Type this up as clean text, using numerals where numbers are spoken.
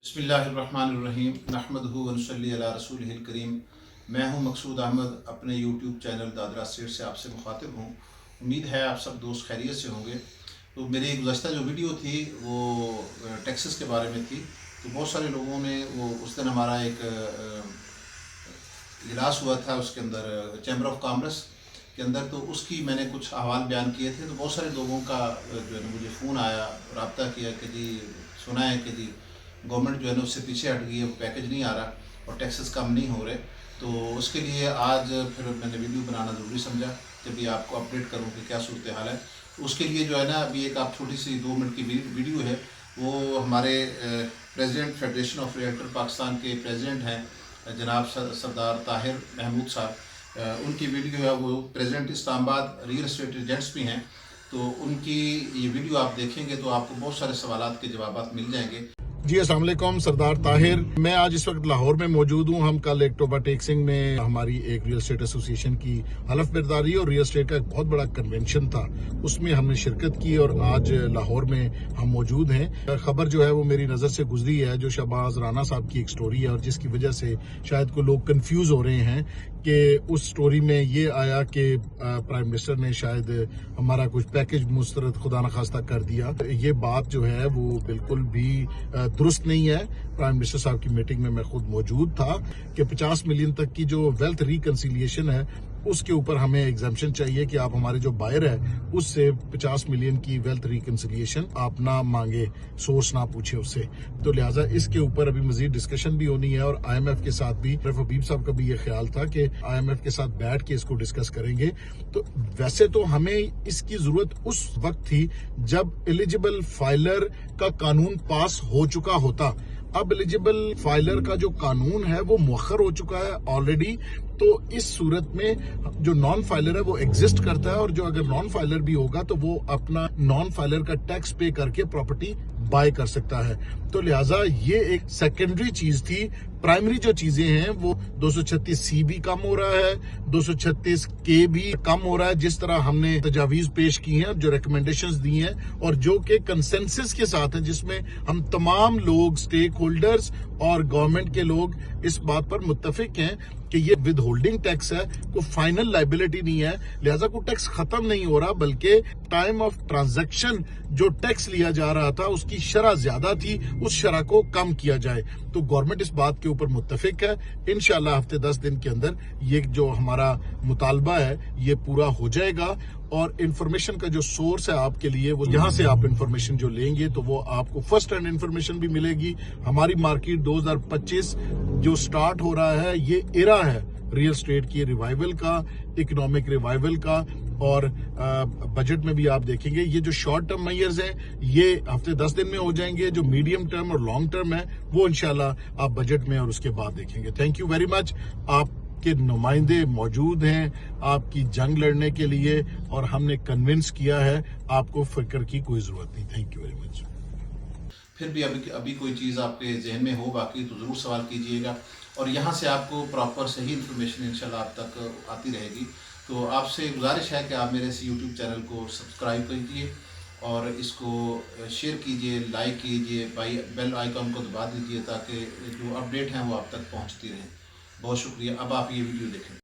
بسم اللہ الرحمن الرحیم نحمدہ ونصلی علی رسولہ الکریم۔ میں ہوں مقصود احمد، اپنے یوٹیوب چینل دادرہ اسٹیٹ سے آپ سے مخاطب ہوں۔ امید ہے آپ سب دوست خیریت سے ہوں گے۔ تو میری گزشتہ جو ویڈیو تھی وہ ٹیکسز کے بارے میں تھی، تو بہت سارے لوگوں نے اس دن ہمارا ایک اجلاس ہوا تھا اس کے اندر چیمبر آف کامرس کے اندر، تو اس کی میں نے کچھ احوال بیان کیے تھے۔ تو بہت سارے لوگوں کا جو ہے مجھے فون آیا، رابطہ کیا کہ جی سنا ہے کہ جی گورنمنٹ جو ہے نا اس سے پیچھے ہٹ گئی ہے، وہ پیکج نہیں آ رہا اور ٹیکسز کم نہیں ہو رہے۔ تو اس کے لیے آج پھر میں نے ویڈیو بنانا ضروری سمجھا کہ بھی آپ کو اپڈیٹ کروں کہ کیا صورتحال ہے۔ اس کے لیے جو ہے نا ابھی ایک آپ چھوٹی سی 2 منٹ کی ویڈیو ہے، وہ ہمارے president federation of realtor Pakistan کے پریزیڈنٹ ہیں جناب سردار طاہر محمود صاحب، ان کی ویڈیو ہے۔ وہ پریزیڈنٹ اسلام آباد ریئل اسٹیٹ ایجنٹس بھی ہیں، تو ان کی یہ ویڈیو آپ دیکھیں گے تو آپ کو بہت سارے سوالات کے جوابات مل جائیں گے۔ جی السلام علیکم، سردار طاہر۔ میں آج اس وقت لاہور میں موجود ہوں۔ ہم کل ایک ٹوبا ٹیکسنگ میں ہماری ایک ریئل اسٹیٹ ایسوسیشن کی حلف برداری اور ریئل اسٹیٹ کا ایک بہت بڑا کنونشن تھا، اس میں ہم نے شرکت کی اور آج لاہور میں ہم موجود ہیں۔ خبر جو ہے وہ میری نظر سے گزری ہے، جو شہباز رانا صاحب کی ایک سٹوری ہے، اور جس کی وجہ سے شاید کو لوگ کنفیوز ہو رہے ہیں کہ اس سٹوری میں یہ آیا کہ پرائم منسٹر نے شاید ہمارا کچھ پیکج مسترد خدا نخواستہ کر دیا۔ یہ بات جو ہے وہ بالکل بھی درست نہیں ہے۔ پرائم منسٹر صاحب کی میٹنگ میں میں خود موجود تھا کہ 50 ملین تک کی جو ویلتھ ریکنسیلیشن ہے اس کے اوپر ہمیں ایگزمپشن چاہیے کہ آپ ہمارے جو بائر ہے اس سے 50 ملین کی ویلتھ ریکنسیلیشن آپ نہ مانگے، سورس نہ پوچھے اس سے۔ تو لہٰذا اس کے اوپر ابھی مزید ڈسکشن بھی ہونی ہے، اور آئی ایم ایف کے ساتھ بھی حبیب صاحب کا بھی یہ خیال تھا کہ آئی ایم ایف کے ساتھ بیٹھ کے اس کو ڈسکس کریں گے۔ تو ویسے تو ہمیں اس کی ضرورت اس وقت تھی جب ایلیجیبل فائلر کا قانون پاس ہو چکا ہوتا۔ اب ایلیجیبل فائلر کا جو قانون ہے وہ مؤخر ہو چکا ہے آلریڈی، تو اس صورت میں جو نان فائلر ہے وہ ایگزسٹ کرتا ہے، اور جو اگر نان فائلر بھی ہوگا تو وہ اپنا نان فائلر کا ٹیکس پے کر کے پراپرٹی بائی کر سکتا ہے۔ تو لہٰذا یہ ایک سیکنڈری چیز تھی۔ پرائمری جو چیزیں ہیں وہ 236C بھی کم ہو رہا ہے، 236K بھی کم ہو رہا ہے، جس طرح ہم نے تجاویز پیش کی ہیں، جو ریکمنڈیشنز دی ہیں، اور جو کہ کنسنسس کے ساتھ ہیں، جس میں ہم تمام لوگ سٹیک ہولڈرز اور گورنمنٹ کے لوگ اس بات پر متفق ہیں کہ یہ ود ہولڈنگ ٹیکس ہے، کوئی فائنل لائبلٹی نہیں ہے، لہٰذا کوئی ٹیکس ختم نہیں ہو رہا، بلکہ ٹائم آف ٹرانزیکشن جو ٹیکس لیا جا رہا تھا اس کی شرح زیادہ تھی، اس شرح کو کم کیا جائے۔ تو گورنمنٹ اس بات کے اوپر متفق ہے۔ انشاءاللہ ہفتے 10 دن کے اندر یہ جو ہمارا مطالبہ ہے یہ پورا ہو جائے گا، اور انفارمیشن کا جو سورس ہے آپ کے لیے، وہ یہاں سے آپ انفارمیشن جو لیں گے تو وہ آپ کو فرسٹ ہینڈ انفارمیشن بھی ملے گی۔ ہماری مارکیٹ 2025 جو سٹارٹ ہو رہا ہے، یہ ایرا ہے ریئل اسٹیٹ کی ریوائیول کا، اکنامک ریوائیول کا، اور بجٹ میں بھی آپ دیکھیں گے یہ جو شارٹ ٹرم میئرز ہیں یہ ہفتے 10 دن میں ہو جائیں گے، جو میڈیم ٹرم اور لانگ ٹرم ہے وہ انشاءاللہ آپ بجٹ میں اور اس کے بعد دیکھیں گے۔ Thank you very much. آپ کے نمائندے موجود ہیں آپ کی جنگ لڑنے کے لیے، اور ہم نے کنونس کیا ہے، آپ کو فکر کی کوئی ضرورت نہیں۔ Thank you very much. پھر بھی ابھی کوئی چیز آپ کے ذہن میں ہو باقی تو ضرور سوال کیجئے گا، اور یہاں سے آپ کو پراپر صحیح انفارمیشن انشاءاللہ آپ تک آتی رہے گی۔ تو آپ سے گزارش ہے کہ آپ میرے اس یوٹیوب چینل کو سبسکرائب کیجئے اور اس کو شیئر کیجئے، لائک کیجئے، بیل آئیکن کو دبا دیجئے تاکہ جو اپڈیٹ ہیں وہ آپ تک پہنچتی رہیں۔ بہت شکریہ۔ اب آپ یہ ویڈیو دیکھیں۔